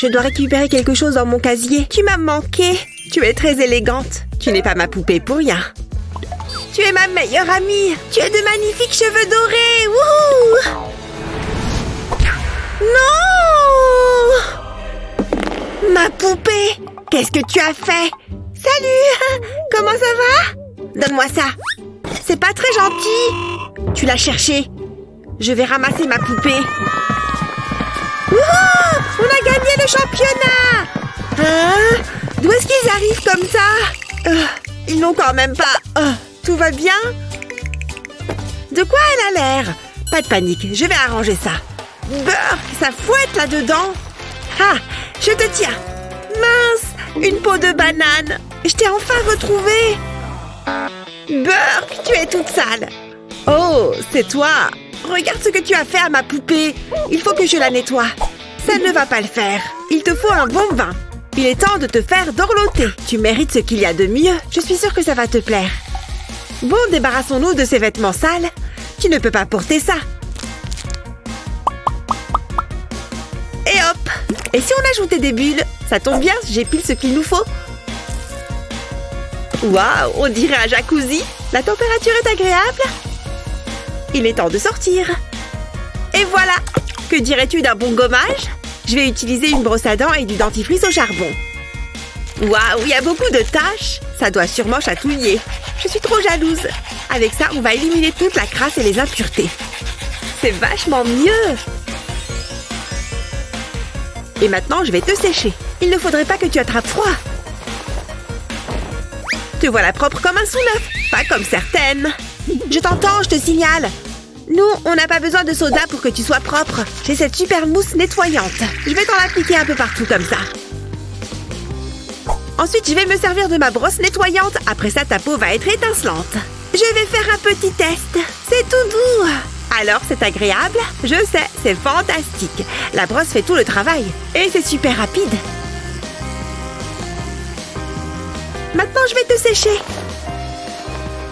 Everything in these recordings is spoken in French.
Je dois récupérer quelque chose dans mon casier. Tu m'as manqué. Tu es très élégante. Tu n'es pas ma poupée pour rien. Tu es ma meilleure amie. Tu as de magnifiques cheveux dorés. Wouhou! Non! Ma poupée! Qu'est-ce que tu as fait? Salut! Comment ça va? Donne-moi ça. C'est pas très gentil. Tu l'as cherché. Je vais ramasser ma poupée. Wouhou! On a gagné le championnat! Hein? D'où est-ce qu'ils arrivent comme ça? Ils n'ont quand même pas... tout va bien? De quoi elle a l'air? Pas de panique, je vais arranger ça. Burk, ça fouette là-dedans. Ah, je te tiens. Mince, une peau de banane. Je t'ai enfin retrouvée. Burk, tu es toute sale. Oh, c'est toi. Regarde ce que tu as fait à ma poupée. Il faut que je la nettoie. Ça ne va pas le faire. Il te faut un bon bain. Il est temps de te faire dorloter. Tu mérites ce qu'il y a de mieux. Je suis sûre que ça va te plaire. Bon, débarrassons-nous de ces vêtements sales. Tu ne peux pas porter ça. Et hop! Et si on ajoutait des bulles? Ça tombe bien, j'ai pile ce qu'il nous faut. Waouh, on dirait un jacuzzi. La température est agréable. Il est temps de sortir. Et voilà! Que dirais-tu d'un bon gommage? Je vais utiliser une brosse à dents et du dentifrice au charbon. Waouh, il y a beaucoup de taches. Ça doit sûrement chatouiller. Je suis trop jalouse. Avec ça, on va éliminer toute la crasse et les impuretés. C'est vachement mieux. Et maintenant, je vais te sécher. Il ne faudrait pas que tu attrapes froid. Te voilà propre comme un sous-neuf. Pas comme certaines. Je t'entends, je te signale. Nous, on n'a pas besoin de soda pour que tu sois propre. J'ai cette super mousse nettoyante. Je vais t'en appliquer un peu partout comme ça. Ensuite, je vais me servir de ma brosse nettoyante. Après ça, ta peau va être étincelante. Je vais faire un petit test. C'est tout doux. Alors, c'est agréable? Je sais, c'est fantastique. La brosse fait tout le travail. Et c'est super rapide. Maintenant, je vais te sécher.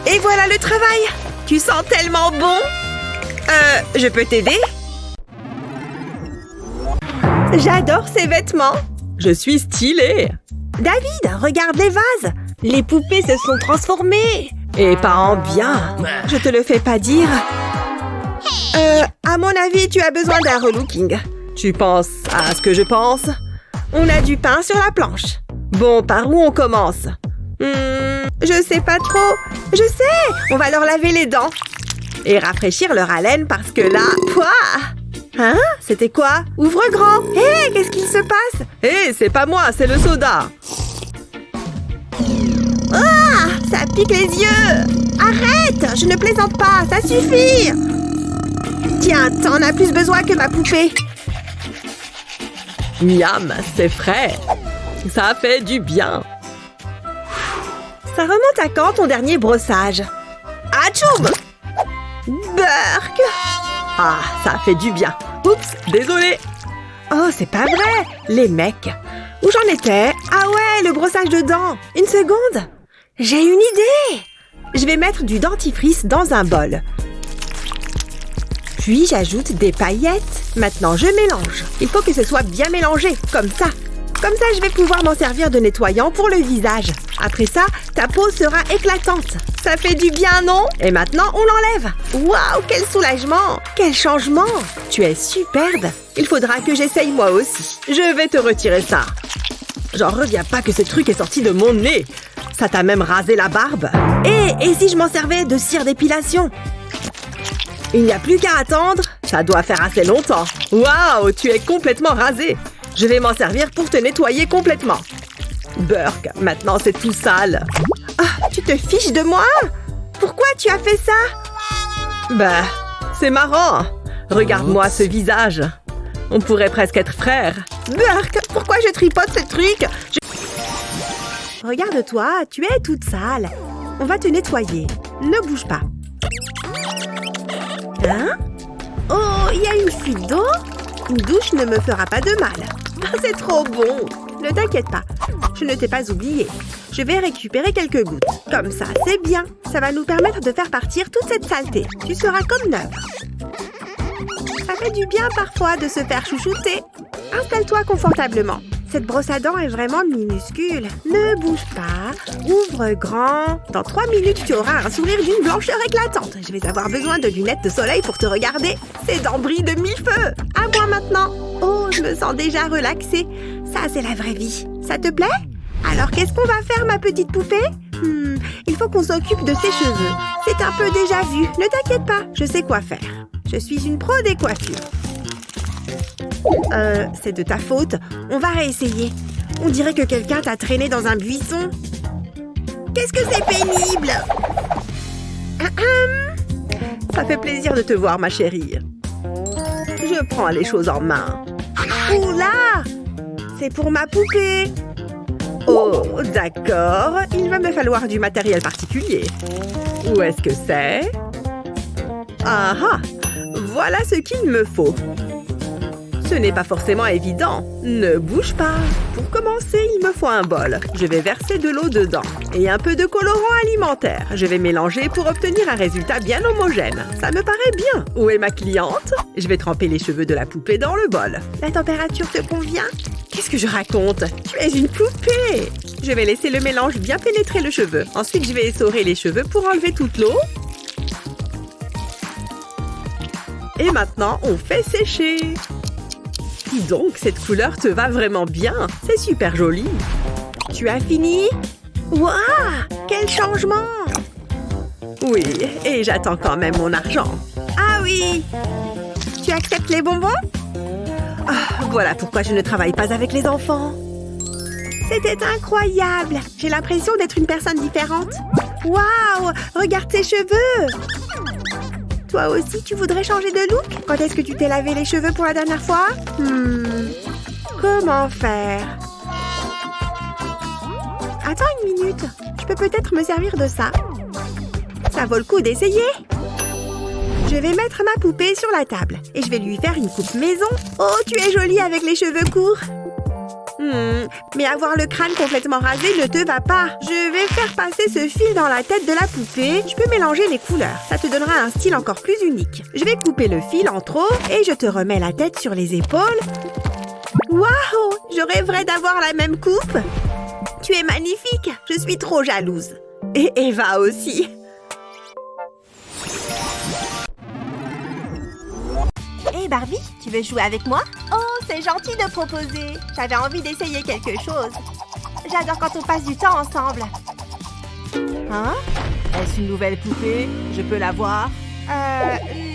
Et voilà le travail. Tu sens tellement bon. Je peux t'aider? J'adore ces vêtements. Je suis stylée. David, regarde les vases. Les poupées se sont transformées. Et pas en bien. Je te le fais pas dire. À mon avis, tu as besoin d'un relooking. Tu penses à ce que je pense? On a du pain sur la planche. Bon, par où on commence? Je sais pas trop. Je sais, on va leur laver les dents. Et rafraîchir leur haleine parce que là... Pouah! Hein? C'était quoi? Ouvre grand! Hé, qu'est-ce qu'il se passe? Hé, c'est pas moi, c'est le soda! Ah! Ça pique les yeux! Arrête! Je ne plaisante pas, ça suffit! Tiens, t'en as plus besoin que ma poupée! Miam, c'est frais! Ça fait du bien! Ça remonte à quand ton dernier brossage? Atchoum! Burk! Ah, ça fait du bien. Oups, désolé. Oh, c'est pas vrai. Les mecs. Où j'en étais? Ah ouais, le brossage de dents. Une seconde. J'ai une idée. Je vais mettre du dentifrice dans un bol. Puis j'ajoute des paillettes. Maintenant, je mélange. Il faut que ce soit bien mélangé, comme ça. Comme ça, je vais pouvoir m'en servir de nettoyant pour le visage. Après ça, ta peau sera éclatante. Ça fait du bien, non? Et maintenant, on l'enlève. Waouh, quel soulagement! Quel changement! Tu es superbe. Il faudra que j'essaye moi aussi. Je vais te retirer ça. J'en reviens pas que ce truc est sorti de mon nez. Ça t'a même rasé la barbe. Et si je m'en servais de cire d'épilation? Il n'y a plus qu'à attendre. Ça doit faire assez longtemps. Waouh, tu es complètement rasé. Je vais m'en servir pour te nettoyer complètement. Burk, maintenant c'est tout sale. Ah, tu te fiches de moi? Pourquoi tu as fait ça? Bah, c'est marrant. Regarde-moi ce visage. On pourrait presque être frères. Burk, pourquoi je tripote ce truc? Regarde-toi, tu es toute sale. On va te nettoyer. Ne bouge pas. Hein? Oh, il y a une fuite d'eau? Une douche ne me fera pas de mal. C'est trop bon. Ne t'inquiète pas, je ne t'ai pas oublié. Je vais récupérer quelques gouttes. Comme ça, c'est bien. Ça va nous permettre de faire partir toute cette saleté. Tu seras comme neuve. Ça fait du bien parfois de se faire chouchouter. Installe-toi confortablement. Cette brosse à dents est vraiment minuscule. Ne bouge pas. Ouvre grand. Dans 3 minutes, tu auras un sourire d'une blancheur éclatante. Je vais avoir besoin de lunettes de soleil pour te regarder. Ces dents brillent de 1000 feux. À moi maintenant. Oh, je me sens déjà relaxée. Ça, c'est la vraie vie. Ça te plaît? Alors, qu'est-ce qu'on va faire, ma petite poupée? Il faut qu'on s'occupe de ses cheveux. C'est un peu déjà vu. Ne t'inquiète pas, je sais quoi faire. Je suis une pro des coiffures. C'est de ta faute. On va réessayer. On dirait que quelqu'un t'a traîné dans un buisson. Qu'est-ce que c'est pénible! Ça fait plaisir de te voir, ma chérie. Je prends les choses en main. Oula! C'est pour ma poupée. Oh, d'accord. Il va me falloir du matériel particulier. Où est-ce que c'est? Ah ah! Voilà ce qu'il me faut. Ce n'est pas forcément évident. Ne bouge pas. Pour commencer, il me faut un bol. Je vais verser de l'eau dedans. Et un peu de colorant alimentaire. Je vais mélanger pour obtenir un résultat bien homogène. Ça me paraît bien. Où est ma cliente? Je vais tremper les cheveux de la poupée dans le bol. La température te convient? Qu'est-ce que je raconte? Tu es une poupée! Je vais laisser le mélange bien pénétrer le cheveu. Ensuite, je vais essorer les cheveux pour enlever toute l'eau. Et maintenant, on fait sécher. Dis donc, cette couleur te va vraiment bien. C'est super joli. Tu as fini? Waouh! Quel changement! Oui, et j'attends quand même mon argent. Ah oui! Tu acceptes les bonbons? Ah, voilà pourquoi je ne travaille pas avec les enfants. C'était incroyable! J'ai l'impression d'être une personne différente. Waouh! Regarde tes cheveux! Toi aussi, tu voudrais changer de look? Quand est-ce que tu t'es lavé les cheveux pour la dernière fois? Comment faire? Attends une minute. Je peux peut-être me servir de ça. Ça vaut le coup d'essayer. Je vais mettre ma poupée sur la table et je vais lui faire une coupe maison. Oh, tu es jolie avec les cheveux courts. Mais avoir le crâne complètement rasé ne te va pas. Je vais faire passer ce fil dans la tête de la poupée. Je peux mélanger les couleurs. Ça te donnera un style encore plus unique. Je vais couper le fil en trop et je te remets la tête sur les épaules. Waouh! Je rêverais d'avoir la même coupe. Tu es magnifique. Je suis trop jalouse. Et Eva aussi. Hé Barbie, tu veux jouer avec moi? Oh, c'est gentil de proposer. J'avais envie d'essayer quelque chose. J'adore quand on passe du temps ensemble. Hein? Est-ce une nouvelle poupée? Je peux la voir?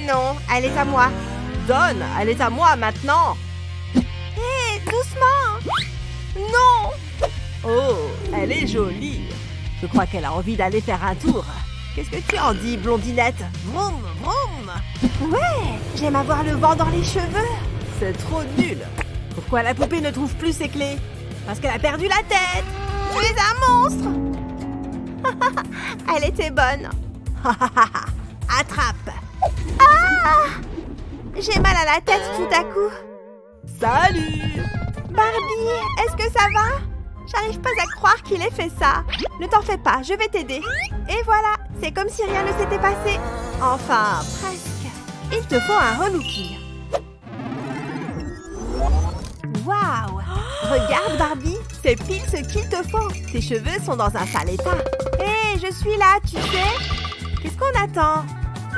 Non, elle est à moi. Donne, elle est à moi maintenant. Hé, doucement! Non! Oh, elle est jolie. Je crois qu'elle a envie d'aller faire un tour. Qu'est-ce que tu en dis, blondinette? Vroom, vroom! Ouais, j'aime avoir le vent dans les cheveux. C'est trop nul. Pourquoi la poupée ne trouve plus ses clés? Parce qu'elle a perdu la tête. Tu es un monstre. Elle était bonne. Attrape. Ah! J'ai mal à la tête tout à coup. Salut! Barbie, est-ce que ça va? J'arrive pas à croire qu'il ait fait ça. Ne t'en fais pas, je vais t'aider. Et voilà, c'est comme si rien ne s'était passé. Enfin, presque. Il te faut un relooking. Waouh! Regarde, Barbie, c'est pile ce qu'il te faut. Tes cheveux sont dans un sale état. Hé, je suis là, tu sais. Qu'est-ce qu'on attend?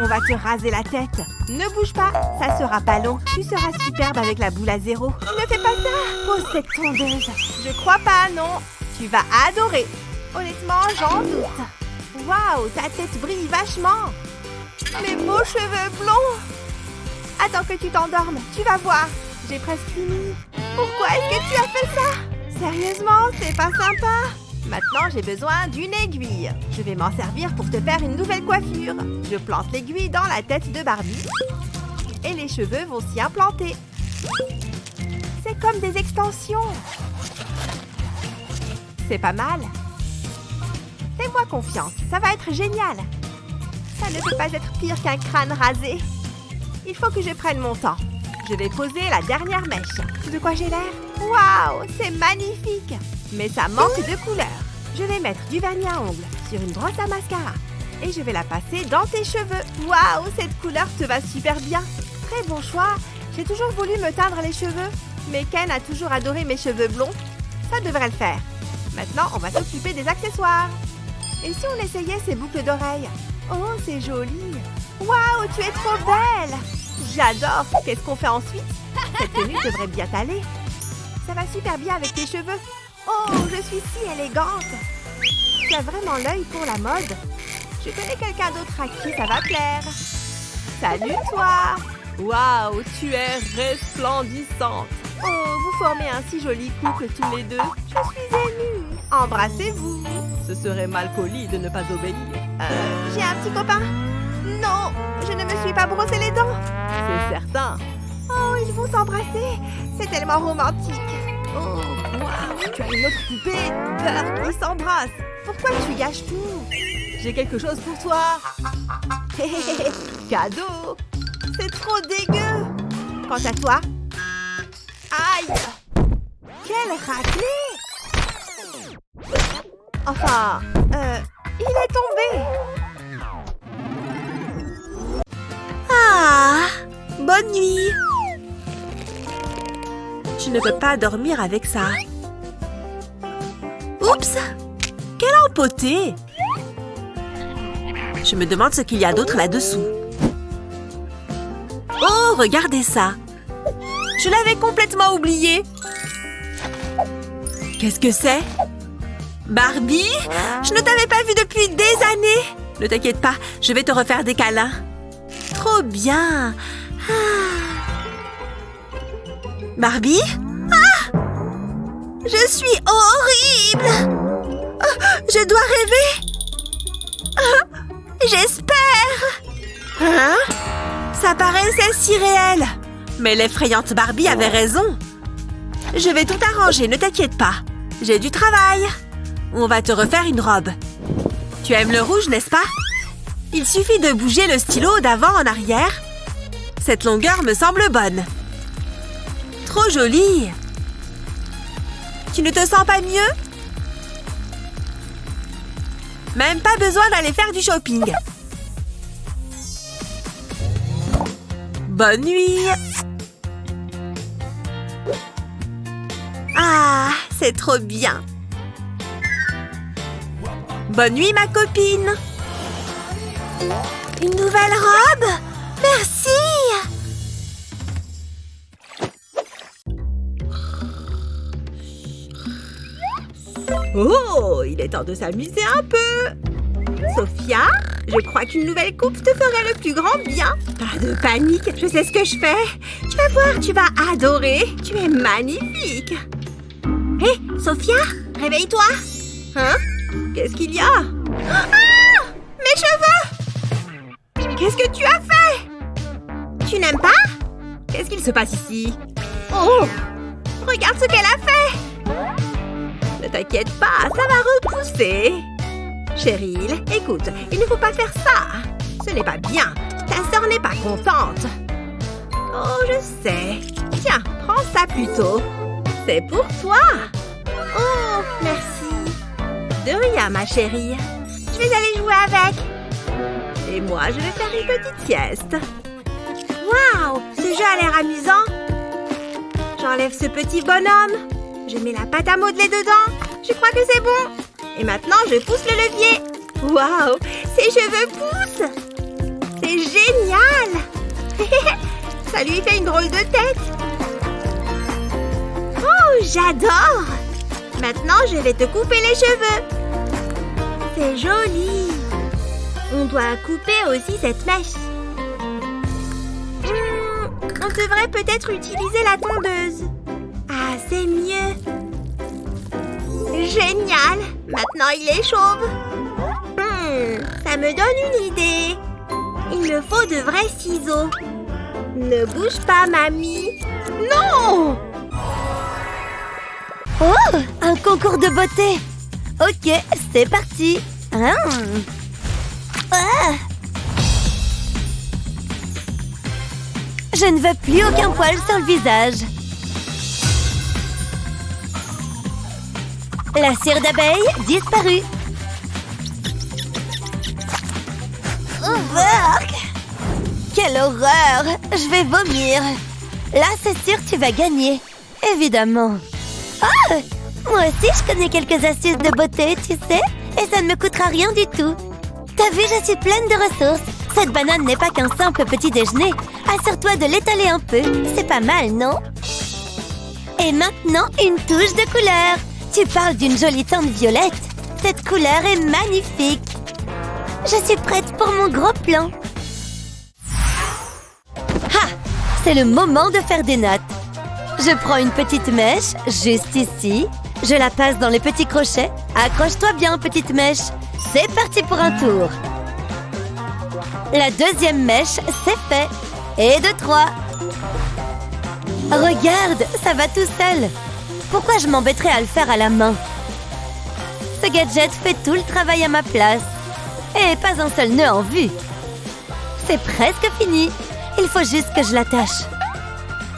On va te raser la tête. Ne bouge pas, ça sera pas long. Tu seras superbe avec la boule à zéro. Ne fais pas ça! Pose cette tondeuse. Je crois pas, non. Tu vas adorer. Honnêtement, j'en doute. Waouh, ta tête brille vachement. Mes beaux cheveux blonds. Attends que tu t'endormes, tu vas voir. J'ai presque fini. Pourquoi est-ce que tu as fait ça? Sérieusement, c'est pas sympa. Maintenant, j'ai besoin d'une aiguille. Je vais m'en servir pour te faire une nouvelle coiffure. Je plante l'aiguille dans la tête de Barbie. Et les cheveux vont s'y implanter. C'est comme des extensions. C'est pas mal. Fais-moi confiance, ça va être génial. Ça ne peut pas être pire qu'un crâne rasé. Il faut que je prenne mon temps. Je vais poser la dernière mèche. De quoi j'ai l'air? Waouh, c'est magnifique! Mais ça manque de couleur. Je vais mettre du vernis à ongles sur une brosse à mascara. Et je vais la passer dans tes cheveux. Waouh, cette couleur te va super bien. Très bon choix. J'ai toujours voulu me teindre les cheveux. Mais Ken a toujours adoré mes cheveux blonds. Ça devrait le faire. Maintenant, on va s'occuper des accessoires. Et si on essayait ces boucles d'oreilles? Oh, c'est joli. Waouh, tu es trop belle. J'adore. Qu'est-ce qu'on fait ensuite? Cette tenue devrait bien t'aller. Ça va super bien avec tes cheveux. Oh, je suis si élégante. Tu as vraiment l'œil pour la mode. Je connais quelqu'un d'autre à qui ça va plaire. Salut, toi. Waouh, tu es resplendissante. Oh, vous formez un si joli couple tous les deux. Je suis émue. Embrassez-vous. Ce serait mal poli de ne pas obéir. J'ai un petit copain. Non, je ne me suis pas brossé les dents. C'est certain. Oh, ils vont s'embrasser. C'est tellement romantique. Oh, waouh, tu as une autre poupée. Peur qui s'embrasse. Pourquoi tu gâches tout? J'ai quelque chose pour toi. Cadeau. C'est trop dégueu. Quant à toi... Aïe! Quelle raclée! Enfin, il est tombé. Ah! Bonne nuit! Je ne peux pas dormir avec ça. Oups! Quelle empotée! Je me demande ce qu'il y a d'autre là-dessous. Oh, regardez ça! Je l'avais complètement oublié. Qu'est-ce que c'est? Barbie? Je ne t'avais pas vue depuis des années. Ne t'inquiète pas, je vais te refaire des câlins. Trop bien. Barbie? Ah! Je suis horrible. Je dois rêver. J'espère. Hein? Ça paraissait si réel. Mais l'effrayante Barbie avait raison. Je vais tout arranger, ne t'inquiète pas. J'ai du travail. On va te refaire une robe. Tu aimes le rouge, n'est-ce pas? Il suffit de bouger le stylo d'avant en arrière. Cette longueur me semble bonne. Trop jolie. Tu ne te sens pas mieux? Même pas besoin d'aller faire du shopping. Bonne nuit. Ah, c'est trop bien. Bonne nuit, ma copine. Une nouvelle robe? Merci. Oh, il est temps de s'amuser un peu. Sophia, je crois qu'une nouvelle coupe te ferait le plus grand bien. Pas de panique, je sais ce que je fais. Tu vas voir, tu vas adorer. Tu es magnifique. Hé, Sophia, réveille-toi. Hein? Qu'est-ce qu'il y a? Ah! Mes cheveux! Qu'est-ce que tu as fait? Tu n'aimes pas? Qu'est-ce qu'il se passe ici? Oh! Regarde ce qu'elle a fait! Ne t'inquiète pas, ça va repousser. Cheryl, écoute, il ne faut pas faire ça. Ce n'est pas bien. Ta sœur n'est pas contente. Oh, je sais. Tiens, prends ça plutôt. C'est pour toi. Oh, merci. De rien, ma chérie. Je vais aller jouer avec. Et moi, je vais faire une petite sieste. Waouh, ce jeu a l'air amusant. J'enlève ce petit bonhomme. Je mets la pâte à modeler dedans. Je crois que c'est bon. Et maintenant, je pousse le levier. Waouh, ses cheveux poussent. C'est génial. Ça lui fait une drôle de tête. Oh, j'adore. Maintenant, je vais te couper les cheveux. C'est joli. On doit couper aussi cette mèche. On devrait peut-être utiliser la tondeuse. Ah, c'est mieux. Génial. Maintenant, il est chauve. Ça me donne une idée. Il me faut de vrais ciseaux. Ne bouge pas, mamie. Non! Oh, un concours de beauté. Ok, c'est parti. Je ne veux plus aucun poil sur le visage. La cire d'abeille disparue. Ouah, quelle horreur! Je vais vomir. Là, c'est sûr, tu vas gagner. évidemment. Oh, moi aussi, je connais quelques astuces de beauté, tu sais, et ça ne me coûtera rien du tout. T'as vu, je suis pleine de ressources. Cette banane n'est pas qu'un simple petit déjeuner. Assure-toi de l'étaler un peu. C'est pas mal, non? Et maintenant, une touche de couleur. Tu parles d'une jolie teinte violette. Cette couleur est magnifique. Je suis prête pour mon gros plan. Ha! C'est le moment de faire des notes. Je prends une petite mèche, juste ici. Je la passe dans les petits crochets. Accroche-toi bien, petite mèche. C'est parti pour un tour. La deuxième mèche, c'est fait. Et de 3. Regarde, ça va tout seul. Pourquoi je m'embêterais à le faire à la main? Ce gadget fait tout le travail à ma place. Et pas un seul nœud en vue. C'est presque fini. Il faut juste que je l'attache.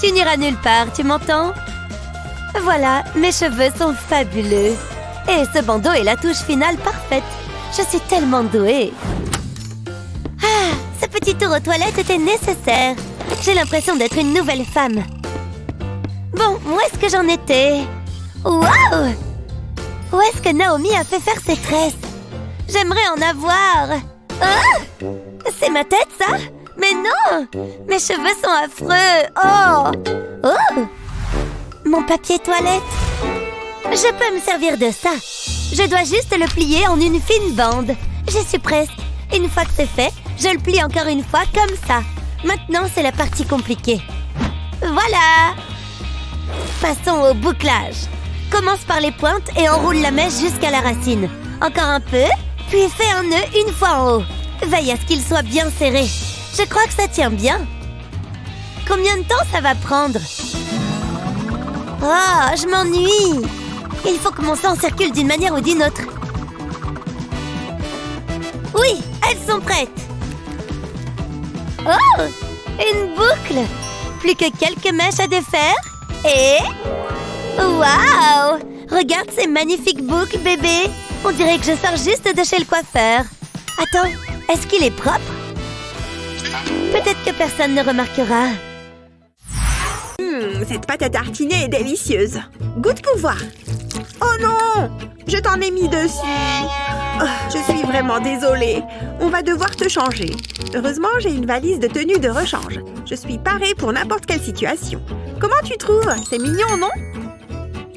Tu n'iras nulle part, tu m'entends? Voilà, mes cheveux sont fabuleux. Et ce bandeau est la touche finale parfaite. Je suis tellement douée. Ah, ce petit tour aux toilettes était nécessaire. J'ai l'impression d'être une nouvelle femme. Bon, où est-ce que j'en étais? Waouh! Où est-ce que Naomi a fait faire ses tresses? J'aimerais en avoir. Ah! C'est ma tête, ça? Mais non! Mes cheveux sont affreux. Oh! Oh! Mon papier toilette. Je peux me servir de ça. Je dois juste le plier en une fine bande. J'y suis presque. Une fois que c'est fait, je le plie encore une fois comme ça. Maintenant, c'est la partie compliquée. Voilà! Passons au bouclage. Commence par les pointes et enroule la mèche jusqu'à la racine. Encore un peu, puis fais un nœud une fois en haut. Veille à ce qu'il soit bien serré. Je crois que ça tient bien. Combien de temps ça va prendre? Oh, je m'ennuie. Il faut que mon sang circule d'une manière ou d'une autre. Oui, elles sont prêtes. Oh, une boucle. Plus que quelques mèches à défaire. Et... waouh! Regarde ces magnifiques boucles, bébé. On dirait que je sors juste de chez le coiffeur. Attends, est-ce qu'il est propre? Peut-être que personne ne remarquera. Cette pâte à tartiner est délicieuse. Goûte pouvoir. Oh non! Je t'en ai mis dessus. Oh, je suis vraiment désolée. On va devoir te changer. Heureusement, j'ai une valise de tenue de rechange. Je suis parée pour n'importe quelle situation. Comment tu trouves? C'est mignon, non?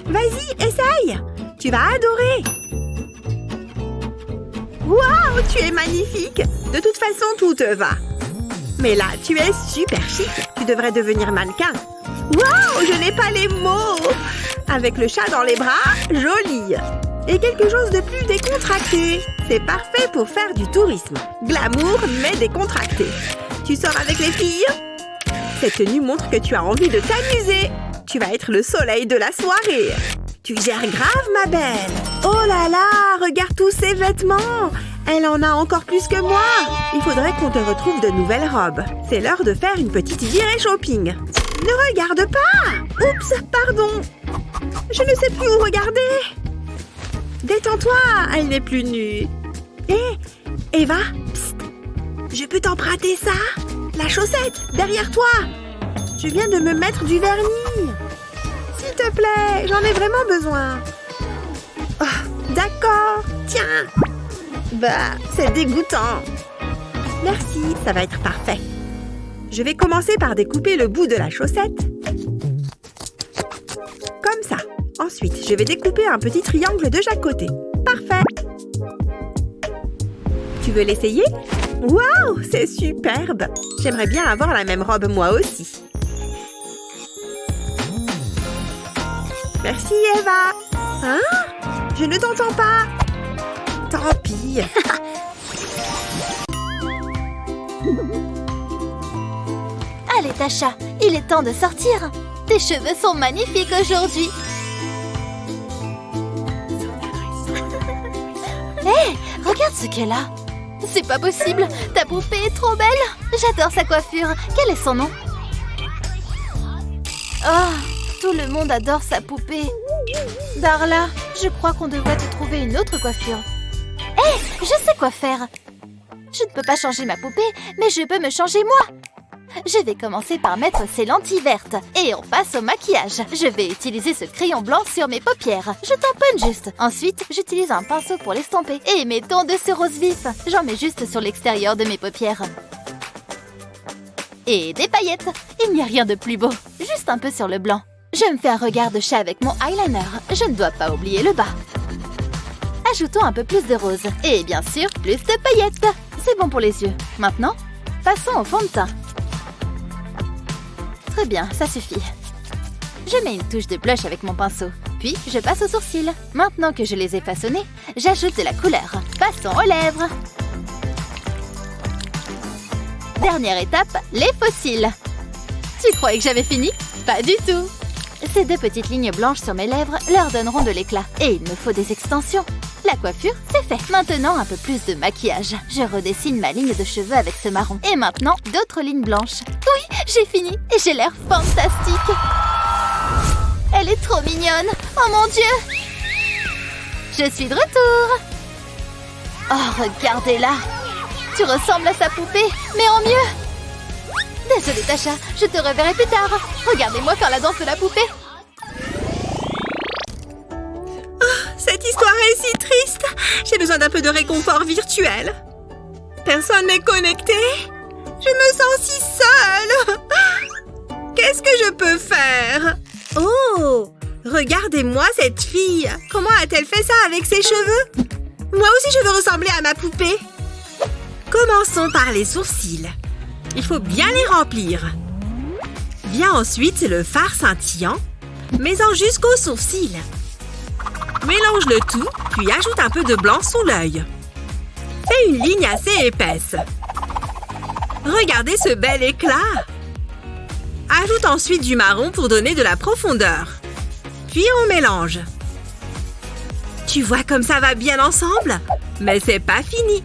Vas-y, essaye. Tu vas adorer. Waouh, tu es magnifique. De toute façon, tout te va. Mais là, tu es super chic. Tu devrais devenir mannequin. Waouh, je n'ai pas les mots. Avec le chat dans les bras, joli. Et quelque chose de plus décontracté. C'est parfait pour faire du tourisme. Glamour, mais décontracté. Tu sors avec les filles? Cette tenue montre que tu as envie de t'amuser. Tu vas être le soleil de la soirée. Tu gères grave, ma belle. Oh là là, regarde tous ces vêtements. Elle en a encore plus que moi. Il faudrait qu'on te retrouve de nouvelles robes. C'est l'heure de faire une petite virée shopping. Ne regarde pas. Oups, pardon. Je ne sais plus où regarder. Détends-toi, elle n'est plus nue. Hé, Eva, psst. Je peux t'emprunter ça? La chaussette, derrière toi. Je viens de me mettre du vernis. S'il te plaît, j'en ai vraiment besoin. Oh, d'accord, tiens. Bah, c'est dégoûtant. Merci, ça va être parfait. Je vais commencer par découper le bout de la chaussette. Comme ça. Ensuite, je vais découper un petit triangle de chaque côté. Parfait. Tu veux l'essayer? Waouh, c'est superbe. J'aimerais bien avoir la même robe moi aussi. Merci, Eva. Hein? Je ne t'entends pas. Tant pis. Allez, Tasha, il est temps de sortir. Tes cheveux sont magnifiques aujourd'hui. Hé, regarde ce qu'elle a. C'est pas possible, ta poupée est trop belle. J'adore sa coiffure. Quel est son nom? Oh, tout le monde adore sa poupée. Darla, je crois qu'on devrait te trouver une autre coiffure. Hé, je sais quoi faire. Je ne peux pas changer ma poupée, mais je peux me changer moi. Je vais commencer par mettre ces lentilles vertes. Et on passe au maquillage. Je vais utiliser ce crayon blanc sur mes paupières. Je tamponne juste. Ensuite, j'utilise un pinceau pour l'estomper. Et mettons de ce rose vif. J'en mets juste sur l'extérieur de mes paupières. Et des paillettes. Il n'y a rien de plus beau. Juste un peu sur le blanc. Je me fais un regard de chat avec mon eyeliner. Je ne dois pas oublier le bas. Ajoutons un peu plus de rose. Et bien sûr, plus de paillettes. C'est bon pour les yeux. Maintenant, passons au fond de teint. Très bien, ça suffit. Je mets une touche de blush avec mon pinceau. Puis, je passe aux sourcils. Maintenant que je les ai façonnés, j'ajoute de la couleur. Passons aux lèvres. Dernière étape, les faux cils. Tu croyais que j'avais fini? Pas du tout. Ces deux petites lignes blanches sur mes lèvres leur donneront de l'éclat. Et il me faut des extensions. La coiffure, c'est fait. Maintenant, un peu plus de maquillage. Je redessine ma ligne de cheveux avec ce marron. Et maintenant, d'autres lignes blanches. Oui, j'ai fini. Et j'ai l'air fantastique. Elle est trop mignonne. Oh mon Dieu. Je suis de retour. Oh, regardez-la. Tu ressembles à sa poupée, mais en mieux. Désolée, Tasha. Je te reverrai plus tard. Regardez-moi faire la danse de la poupée. Cette histoire est si triste. J'ai besoin d'un peu de réconfort virtuel. Personne n'est connecté. Je me sens si seule. Qu'est-ce que je peux faire? Oh, regardez-moi cette fille. Comment a-t-elle fait ça avec ses cheveux? Moi aussi, je veux ressembler à ma poupée. Commençons par les sourcils. Il faut bien les remplir. Vient ensuite le fard scintillant, mets-en jusqu'aux sourcils. Mélange le tout, puis ajoute un peu de blanc sous l'œil. Fais une ligne assez épaisse. Regardez ce bel éclat. Ajoute ensuite du marron pour donner de la profondeur. Puis on mélange. Tu vois comme ça va bien ensemble? Mais c'est pas fini.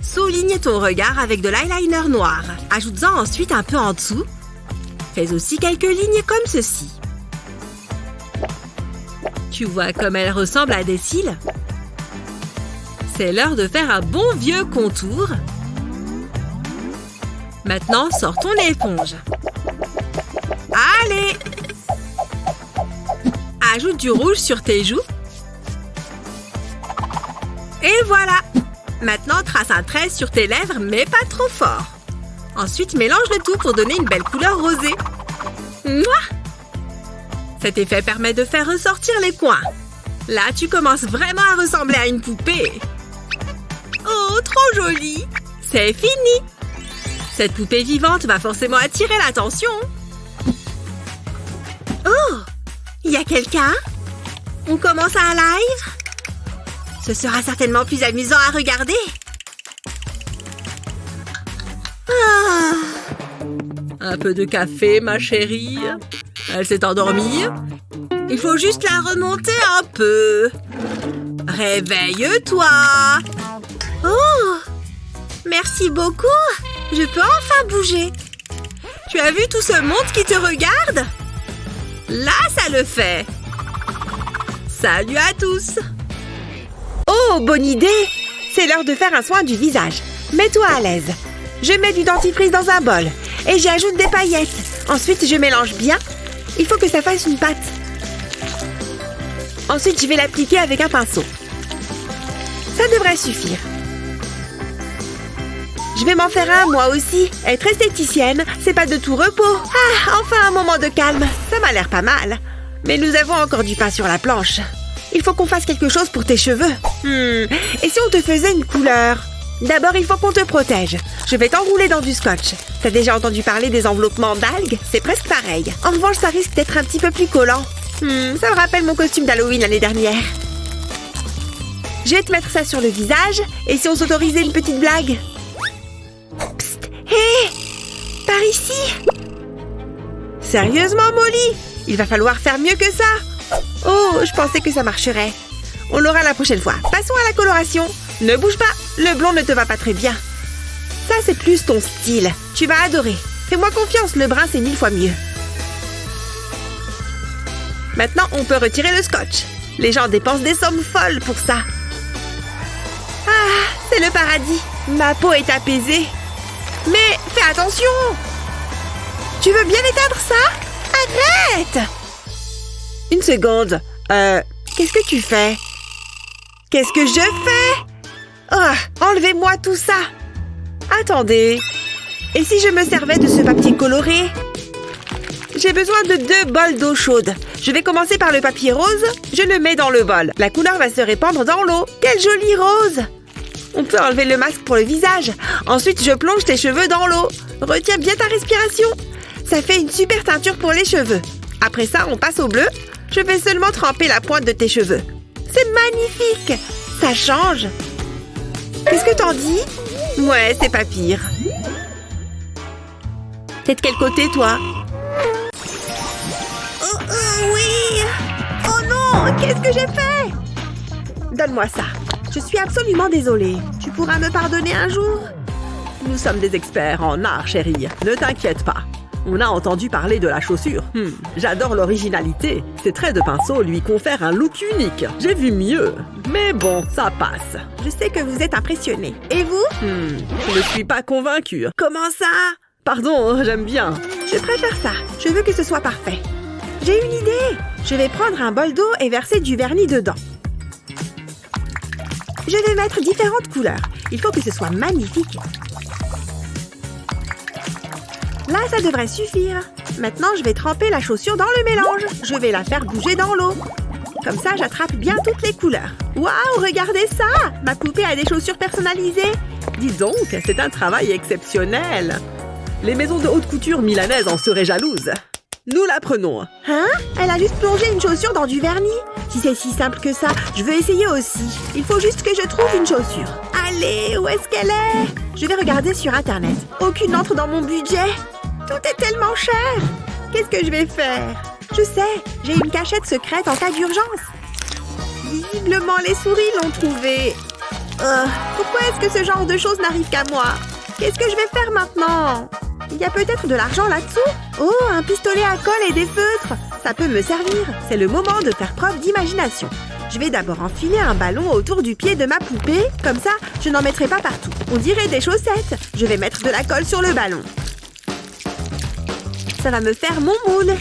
Souligne ton regard avec de l'eyeliner noir. Ajoute-en ensuite un peu en dessous. Fais aussi quelques lignes comme ceci. Tu vois comme elle ressemble à des cils? C'est l'heure de faire un bon vieux contour. Maintenant, sors ton éponge. Allez! Ajoute du rouge sur tes joues. Et voilà! Maintenant, trace un trait sur tes lèvres, mais pas trop fort. Ensuite, mélange le tout pour donner une belle couleur rosée. Mouah! Cet effet permet de faire ressortir les coins. Là, tu commences vraiment à ressembler à une poupée. Oh, trop jolie! C'est fini! Cette poupée vivante va forcément attirer l'attention. Oh! Il y a quelqu'un? On commence un live? Ce sera certainement plus amusant à regarder. Ah. Un peu de café, ma chérie. Elle s'est endormie. Il faut juste la remonter un peu. Réveille-toi. Oh! Merci beaucoup. Je peux enfin bouger. Tu as vu tout ce monde qui te regarde? Là, ça le fait. Salut à tous. Oh, bonne idée! C'est l'heure de faire un soin du visage. Mets-toi à l'aise. Je mets du dentifrice dans un bol et j'y ajoute des paillettes. Ensuite, je mélange bien. Il faut que ça fasse une pâte. Ensuite, je vais l'appliquer avec un pinceau. Ça devrait suffire. Je vais m'en faire un, moi aussi. Être esthéticienne, c'est pas de tout repos. Ah, enfin un moment de calme. Ça m'a l'air pas mal. Mais nous avons encore du pain sur la planche. Il faut qu'on fasse quelque chose pour tes cheveux. Et si on te faisait une couleur? D'abord, il faut qu'on te protège. Je vais t'enrouler dans du scotch. T'as déjà entendu parler des enveloppements d'algues? C'est presque pareil. En revanche, ça risque d'être un petit peu plus collant. Ça me rappelle mon costume d'Halloween l'année dernière. Je vais te mettre ça sur le visage. Et si on s'autorisait une petite blague? Psst! Hé! Par ici! Sérieusement, Molly? Il va falloir faire mieux que ça. Oh, je pensais que ça marcherait. On l'aura la prochaine fois. Passons à la coloration. Ne bouge pas, le blond ne te va pas très bien. Ça, c'est plus ton style. Tu vas adorer. Fais-moi confiance, le brun, c'est 1000 fois mieux. Maintenant, on peut retirer le scotch. Les gens dépensent des sommes folles pour ça. Ah, c'est le paradis. Ma peau est apaisée. Mais fais attention! Tu veux bien éteindre ça? Arrête! Une seconde. Qu'est-ce que tu fais? Qu'est-ce que je fais? Oh, enlevez-moi tout ça! Attendez. Et si je me servais de ce papier coloré? J'ai besoin de 2 bols d'eau chaude. Je vais commencer par le papier rose. Je le mets dans le bol. La couleur va se répandre dans l'eau. Quelle jolie rose! On peut enlever le masque pour le visage. Ensuite, je plonge tes cheveux dans l'eau. Retiens bien ta respiration. Ça fait une super teinture pour les cheveux. Après ça, on passe au bleu. Je vais seulement tremper la pointe de tes cheveux. C'est magnifique! Ça change. Qu'est-ce que t'en dis? Ouais, c'est pas pire. T'es de quel côté, toi? Oui! Oh non! Qu'est-ce que j'ai fait? Donne-moi ça. Je suis absolument désolée. Tu pourras me pardonner un jour? Nous sommes des experts en art, chérie. Ne t'inquiète pas. On a entendu parler de la chaussure. J'adore l'originalité. Ces traits de pinceau lui confèrent un look unique. J'ai vu mieux. Mais bon, ça passe. Je sais que vous êtes impressionné. Et vous? Je ne suis pas convaincue. Comment ça? Pardon, j'aime bien. Je préfère ça. Je veux que ce soit parfait. J'ai une idée. Je vais prendre un bol d'eau et verser du vernis dedans. Je vais mettre différentes couleurs. Il faut que ce soit magnifique. Là, ça devrait suffire. Maintenant, je vais tremper la chaussure dans le mélange. Je vais la faire bouger dans l'eau. Comme ça, j'attrape bien toutes les couleurs. Waouh, regardez ça! Ma poupée a des chaussures personnalisées. Dis donc, c'est un travail exceptionnel. Les maisons de haute couture milanaises en seraient jalouses. Nous la prenons. Hein? Elle a juste plongé une chaussure dans du vernis. Si c'est si simple que ça, je veux essayer aussi. Il faut juste que je trouve une chaussure. Allez, où est-ce qu'elle est? Je vais regarder sur Internet. Aucune n'entre dans mon budget. Tout est tellement cher. Qu'est-ce que je vais faire? Je sais, j'ai une cachette secrète en cas d'urgence. Visiblement, les souris l'ont trouvée. Pourquoi est-ce que ce genre de choses n'arrive qu'à moi? Qu'est-ce que je vais faire maintenant? Il y a peut-être de l'argent là-dessous? Oh, un pistolet à colle et des feutres! Ça peut me servir. C'est le moment de faire preuve d'imagination. Je vais d'abord enfiler un ballon autour du pied de ma poupée. Comme ça, je n'en mettrai pas partout. On dirait des chaussettes. Je vais mettre de la colle sur le ballon. Ça va me faire mon moule.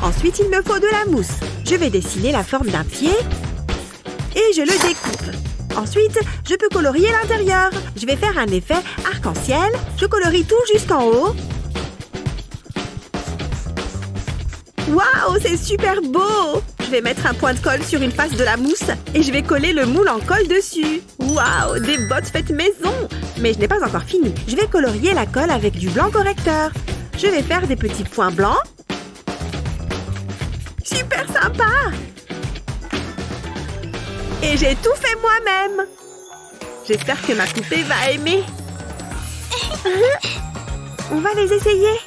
Ensuite, il me faut de la mousse. Je vais dessiner la forme d'un pied et je le découpe. Ensuite, je peux colorier l'intérieur. Je vais faire un effet arc-en-ciel. Je colorie tout jusqu'en haut. Waouh, c'est super beau! Je vais mettre un point de colle sur une face de la mousse et je vais coller le moule en colle dessus. Waouh, des bottes faites maison! Mais je n'ai pas encore fini. Je vais colorier la colle avec du blanc correcteur. Je vais faire des petits points blancs. Super sympa! Et j'ai tout fait moi-même. J'espère que ma poupée va aimer. On va les essayer.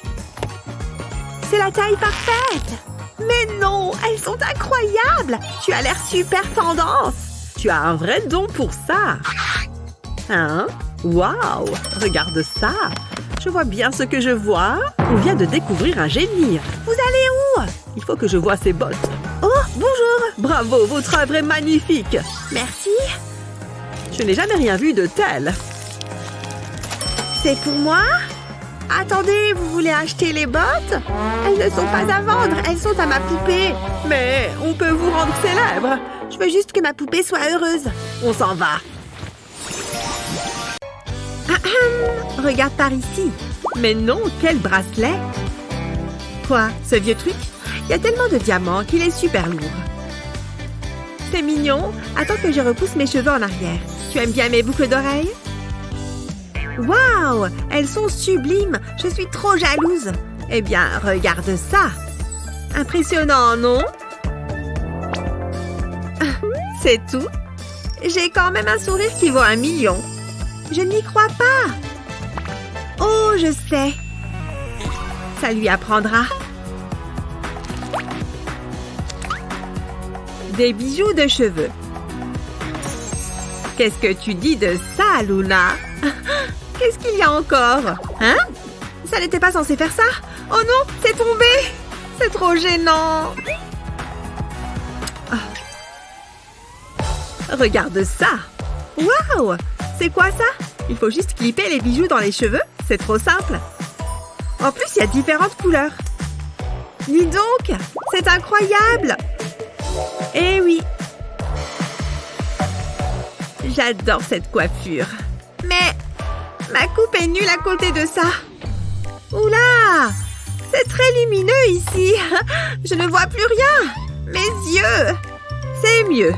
C'est la taille parfaite. Mais non, elles sont incroyables. Tu as l'air super tendance. Tu as un vrai don pour ça. Hein? Waouh! Regarde ça. Je vois bien ce que je vois. On vient de découvrir un génie. Vous allez où? Il faut que je voie ces bottes. Oh, bonjour! Bravo, votre œuvre est magnifique! Merci! Je n'ai jamais rien vu de tel. C'est pour moi? Attendez, vous voulez acheter les bottes? Elles ne sont pas à vendre, elles sont à ma poupée. Mais on peut vous rendre célèbre. Je veux juste que ma poupée soit heureuse. On s'en va. Regarde par ici. Mais non, quel bracelet! Quoi, ce vieux truc? Il y a tellement de diamants qu'il est super lourd. C'est mignon. Attends que je repousse mes cheveux en arrière. Tu aimes bien mes boucles d'oreilles? Waouh! Elles sont sublimes. Je suis trop jalouse. Eh bien, regarde ça. Impressionnant, non? C'est tout? J'ai quand même un sourire qui vaut 1 million. Je n'y crois pas. Oh, je sais. Ça lui apprendra. Des bijoux de cheveux. Qu'est-ce que tu dis de ça, Luna? Qu'est-ce qu'il y a encore? Hein? Ça n'était pas censé faire ça? Oh non, c'est tombé! C'est trop gênant! Regarde ça! Waouh! C'est quoi ça? Il faut juste clipper les bijoux dans les cheveux? C'est trop simple. En plus, il y a différentes couleurs. Dis donc, c'est incroyable! Eh oui! J'adore cette coiffure. Mais ma coupe est nulle à côté de ça. Oula! C'est très lumineux ici. Je ne vois plus rien. Mes yeux. C'est mieux.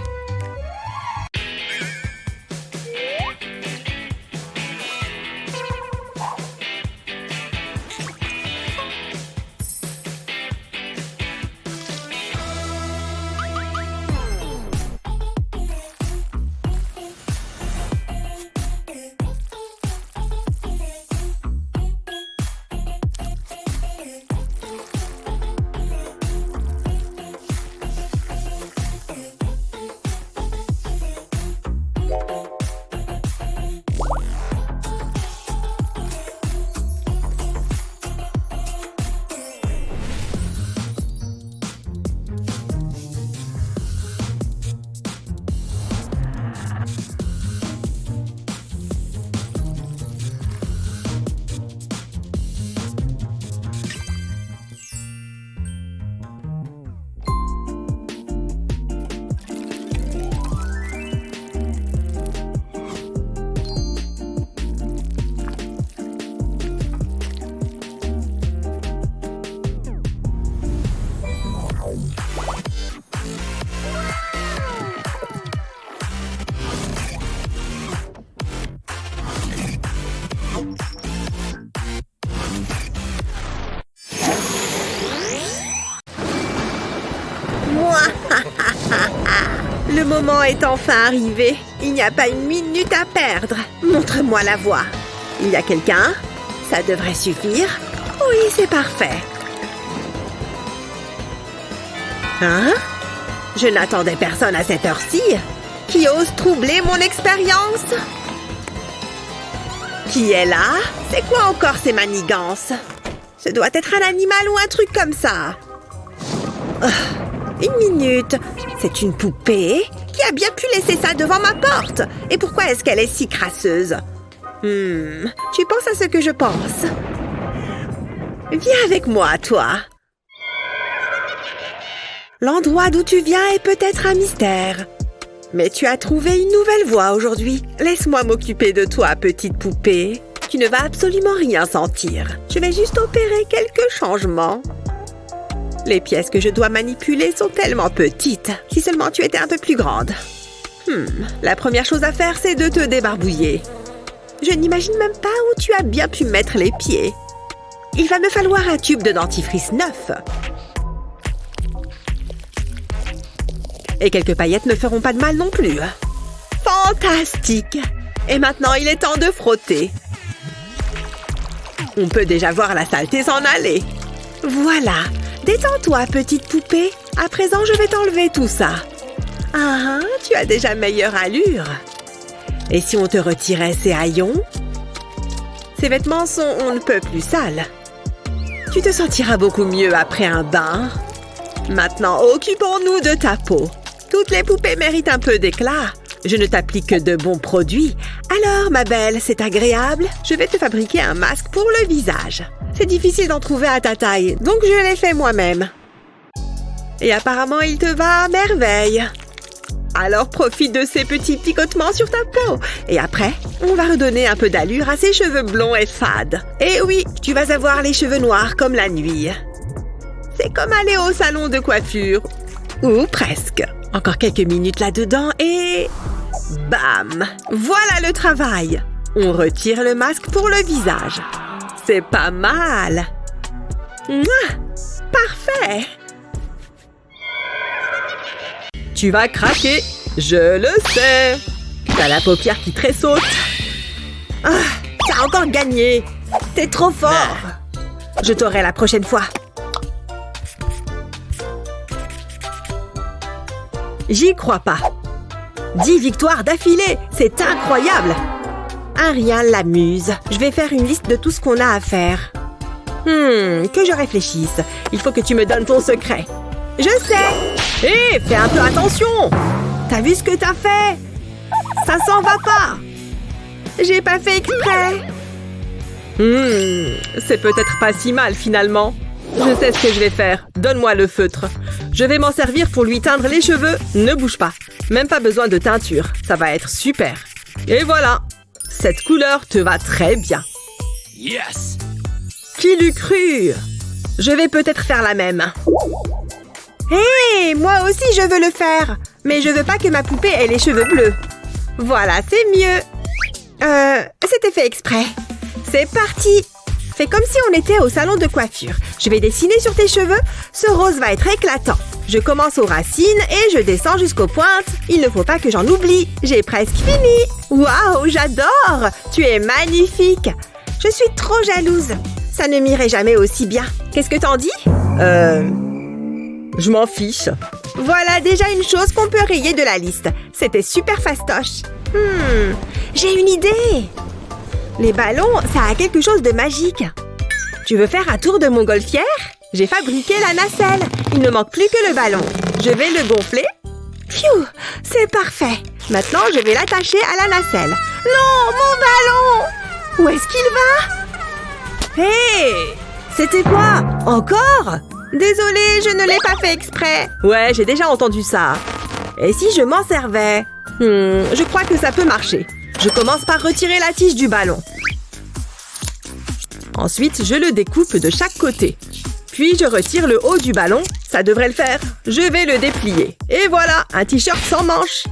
Le moment est enfin arrivé. Il n'y a pas une minute à perdre. Montre-moi la voie. Il y a quelqu'un? Ça devrait suffire. Oui, c'est parfait. Hein? Je n'attendais personne à cette heure-ci. Qui ose troubler mon expérience? Qui est là? C'est quoi encore ces manigances? Ce doit être un animal ou un truc comme ça. Une minute. C'est une poupée? Qui a bien pu laisser ça devant ma porte? Et pourquoi est-ce qu'elle est si crasseuse? Tu penses à ce que je pense? Viens avec moi, toi. L'endroit d'où tu viens est peut-être un mystère. Mais tu as trouvé une nouvelle voie aujourd'hui. Laisse-moi m'occuper de toi, petite poupée. Tu ne vas absolument rien sentir. Je vais juste opérer quelques changements. Les pièces que je dois manipuler sont tellement petites. Si seulement tu étais un peu plus grande. La première chose à faire, c'est de te débarbouiller. Je n'imagine même pas où tu as bien pu mettre les pieds. Il va me falloir un tube de dentifrice neuf. Et quelques paillettes ne feront pas de mal non plus. Fantastique! Et maintenant, il est temps de frotter. On peut déjà voir la saleté s'en aller. Voilà. Détends-toi, petite poupée. À présent, je vais t'enlever tout ça. Ah, tu as déjà meilleure allure. Et si on te retirait ces haillons? Ces vêtements sont on ne peut plus sales. Tu te sentiras beaucoup mieux après un bain. Maintenant, occupons-nous de ta peau. Toutes les poupées méritent un peu d'éclat. Je ne t'applique que de bons produits. Alors, ma belle, c'est agréable. Je vais te fabriquer un masque pour le visage. C'est difficile d'en trouver à ta taille, donc je l'ai fait moi-même. Et apparemment, il te va à merveille. Alors, profite de ces petits picotements sur ta peau. Et après, on va redonner un peu d'allure à ces cheveux blonds et fades. Et oui, tu vas avoir les cheveux noirs comme la nuit. C'est comme aller au salon de coiffure. Ou presque. Encore quelques minutes là-dedans et... bam! Voilà le travail. On retire le masque pour le visage. C'est pas mal. Mouah! Parfait. Tu vas craquer. Je le sais. T'as la paupière qui tressaute. Ah, t'as encore gagné. T'es trop fort. Je t'aurai la prochaine fois. J'y crois pas. 10 victoires d'affilée, c'est incroyable. Un rien l'amuse. Je vais faire une liste de tout ce qu'on a à faire. Que je réfléchisse. Il faut que tu me donnes ton secret. Je sais. Hé, fais un peu attention. T'as vu ce que t'as fait? Ça s'en va pas. J'ai pas fait exprès. C'est peut-être pas si mal finalement. Je sais ce que je vais faire. Donne-moi le feutre. Je vais m'en servir pour lui teindre les cheveux. Ne bouge pas. Même pas besoin de teinture. Ça va être super. Et voilà. Cette couleur te va très bien. Yes! Qui l'eût cru? Je vais peut-être faire la même. Hé, moi aussi je veux le faire. Mais je veux pas que ma poupée ait les cheveux bleus. Voilà, c'est mieux. C'était fait exprès. C'est parti. Fais comme si on était au salon de coiffure. Je vais dessiner sur tes cheveux. Ce rose va être éclatant. Je commence aux racines et je descends jusqu'aux pointes. Il ne faut pas que j'en oublie. J'ai presque fini. Waouh, j'adore. Tu es magnifique. Je suis trop jalouse. Ça ne m'irait jamais aussi bien. Qu'est-ce que t'en dis? Je m'en fiche. Voilà déjà une chose qu'on peut rayer de la liste. C'était super fastoche. J'ai une idée. Les ballons, ça a quelque chose de magique. Tu veux faire un tour de montgolfière? J'ai fabriqué la nacelle. Il ne manque plus que le ballon. Je vais le gonfler. Pfiou, c'est parfait. Maintenant, je vais l'attacher à la nacelle. Non, mon ballon! Où est-ce qu'il va? Hé! C'était quoi? Encore? Désolée, je ne l'ai pas fait exprès. Ouais, j'ai déjà entendu ça. Et si je m'en servais? Je crois que ça peut marcher. Je commence par retirer la tige du ballon. Ensuite, je le découpe de chaque côté. Puis, je retire le haut du ballon. Ça devrait le faire. Je vais le déplier. Et voilà, un t-shirt sans manches.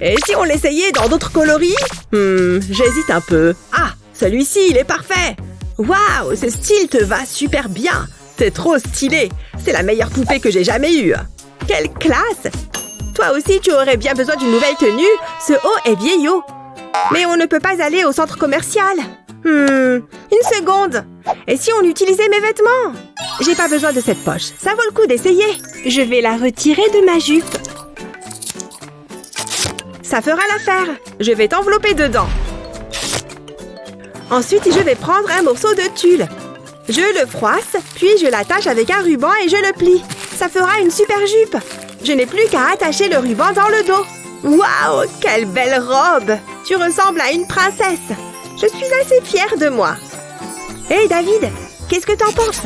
Et si on l'essayait dans d'autres coloris? J'hésite un peu. Ah, celui-ci, il est parfait. Waouh, ce style te va super bien. T'es trop stylé. C'est la meilleure poupée que j'ai jamais eue. Quelle classe! Toi aussi, tu aurais bien besoin d'une nouvelle tenue. Ce haut est vieillot. Mais on ne peut pas aller au centre commercial. Une seconde. Et si on utilisait mes vêtements? J'ai pas besoin de cette poche. Ça vaut le coup d'essayer. Je vais la retirer de ma jupe. Ça fera l'affaire. Je vais t'envelopper dedans. Ensuite, je vais prendre un morceau de tulle. Je le froisse, puis je l'attache avec un ruban et je le plie. Ça fera une super jupe. Je n'ai plus qu'à attacher le ruban dans le dos. Waouh, quelle belle robe! Tu ressembles à une princesse. Je suis assez fière de moi. Hé, David, qu'est-ce que t'en penses?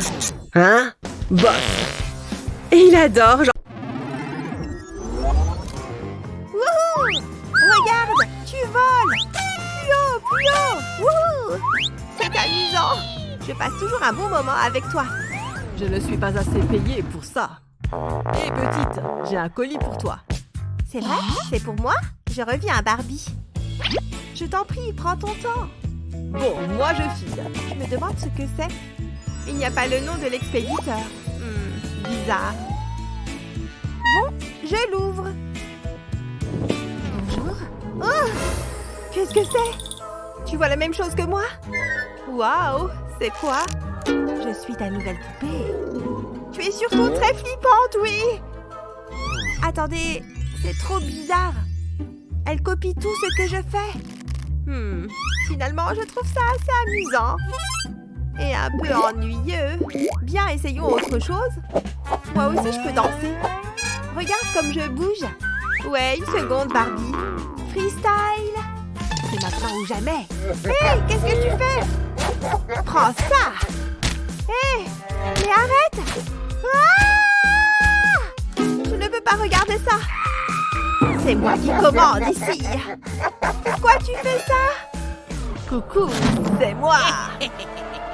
Hein? Bof. Et il adore. Wouhou! Regarde, tu voles. Plus haut, plus haut. Wouhou! C'est amusant. Je passe toujours un bon moment avec toi. Je ne suis pas assez payée pour ça. Hé, petite, j'ai un colis pour toi. C'est vrai? C'est pour moi? Je reviens à Barbie. Je t'en prie, prends ton temps. Bon, moi je file. Je me demande ce que c'est. Il n'y a pas le nom de l'expéditeur. Bizarre. Bon, je l'ouvre. Bonjour. Oh! Qu'est-ce que c'est? Tu vois la même chose que moi? Waouh! C'est quoi? Je suis ta nouvelle poupée. Tu es surtout très flippante, oui! Attendez, c'est trop bizarre. Elle copie tout ce que je fais. Finalement, je trouve ça assez amusant. Et un peu ennuyeux. Bien, essayons autre chose. Moi aussi, je peux danser. Regarde comme je bouge. Ouais, une seconde, Barbie. Freestyle. C'est maintenant ou jamais. Hé, qu'est-ce que tu fais? Prends ça. Hé, mais arrête. Ah! Je ne peux pas regarder ça. C'est moi qui commande ici. Pourquoi tu fais ça? Coucou, c'est moi.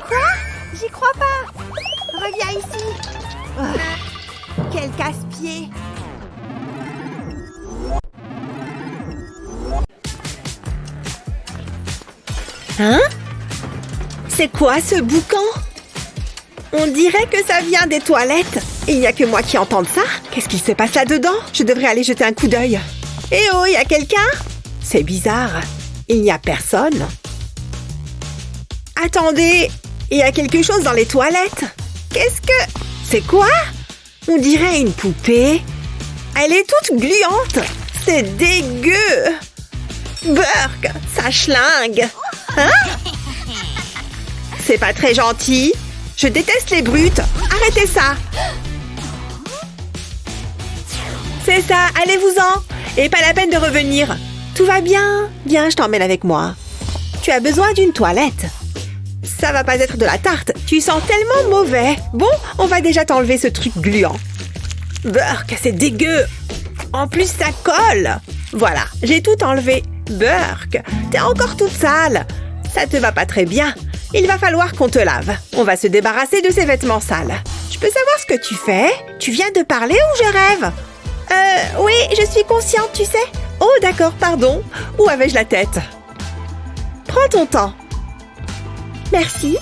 Quoi? J'y crois pas. Reviens ici. Quel casse-pied. Hein? C'est quoi ce boucan? On dirait que ça vient des toilettes. Il n'y a que moi qui entende ça. Qu'est-ce qu'il se passe là-dedans? Je devrais aller jeter un coup d'œil. Eh oh, il y a quelqu'un? C'est bizarre. Il n'y a personne. Attendez, il y a quelque chose dans les toilettes. Qu'est-ce que... C'est quoi? On dirait une poupée. Elle est toute gluante. C'est dégueu. Burk, ça schlingue. Hein? C'est pas très gentil. Je déteste les brutes. Arrêtez ça. C'est ça, allez-vous-en. Et pas la peine de revenir. Tout va bien. Viens, je t'emmène avec moi. Tu as besoin d'une toilette. Ça va pas être de la tarte. Tu sens tellement mauvais. Bon, on va déjà t'enlever ce truc gluant. Burk, c'est dégueu. En plus, ça colle. Voilà, j'ai tout enlevé. Burk, t'es encore toute sale. Ça te va pas très bien. Il va falloir qu'on te lave. On va se débarrasser de ces vêtements sales. Je peux savoir ce que tu fais? Tu viens de parler ou je rêve? Oui, je suis consciente, tu sais. Oh, d'accord, pardon. Où avais-je la tête? Prends ton temps. Merci.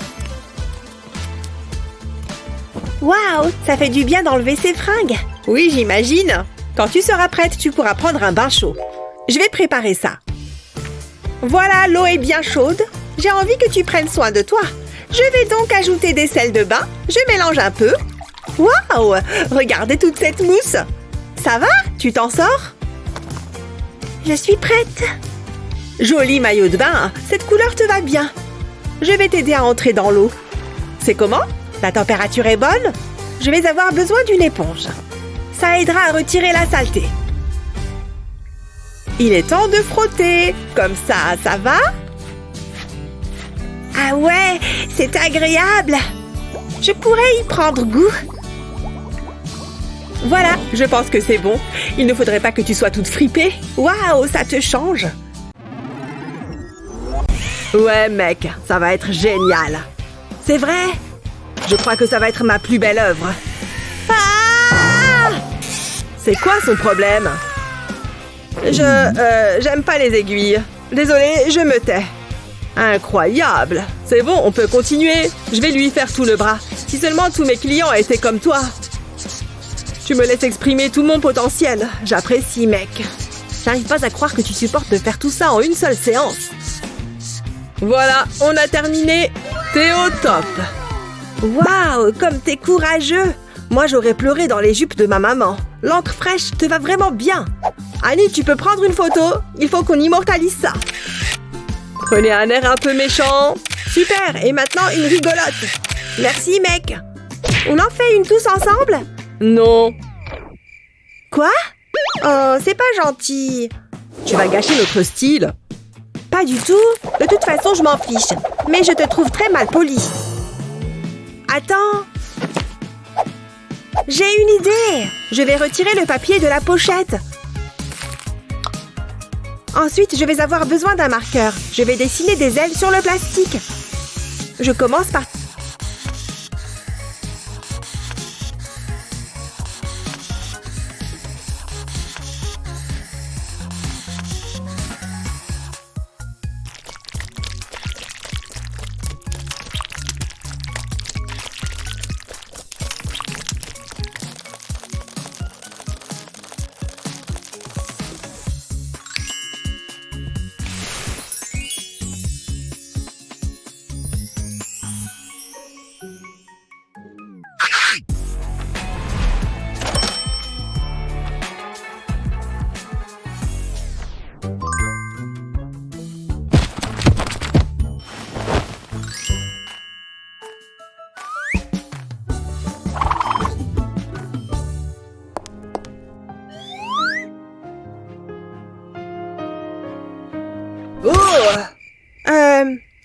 Waouh, ça fait du bien d'enlever ces fringues. Oui, j'imagine. Quand tu seras prête, tu pourras prendre un bain chaud. Je vais préparer ça. Voilà, l'eau est bien chaude. J'ai envie que tu prennes soin de toi. Je vais donc ajouter des sels de bain. Je mélange un peu. Waouh! Regardez toute cette mousse. Ça va? Tu t'en sors? Je suis prête. Joli maillot de bain. Cette couleur te va bien. Je vais t'aider à entrer dans l'eau. C'est comment? La température est bonne? Je vais avoir besoin d'une éponge. Ça aidera à retirer la saleté. Il est temps de frotter. Comme ça, ça va? Ah ouais, c'est agréable. Je pourrais y prendre goût. Voilà, je pense que c'est bon. Il ne faudrait pas que tu sois toute fripée. Waouh, ça te change. Ouais, mec, ça va être génial. C'est vrai? Je crois que ça va être ma plus belle œuvre. Ah! C'est quoi son problème? J'aime pas les aiguilles. Désolée, je me tais. Incroyable! C'est bon, on peut continuer. Je vais lui faire tout le bras. Si seulement tous mes clients étaient comme toi. Tu me laisses exprimer tout mon potentiel. J'apprécie, mec. J'arrive pas à croire que tu supportes de faire tout ça en une seule séance. Voilà, on a terminé. T'es au top. Waouh, comme t'es courageux. Moi, j'aurais pleuré dans les jupes de ma maman. L'encre fraîche te va vraiment bien. Annie, tu peux prendre une photo? Il faut qu'on immortalise ça. Prenez un air un peu méchant. Super, et maintenant une rigolote. Merci, mec. On en fait une tous ensemble? Non. Quoi? Oh, c'est pas gentil. Tu vas gâcher notre style. Pas du tout. De toute façon, je m'en fiche. Mais je te trouve très mal poli. Attends. J'ai une idée. Je vais retirer le papier de la pochette. Ensuite, je vais avoir besoin d'un marqueur. Je vais dessiner des ailes sur le plastique. Je commence par...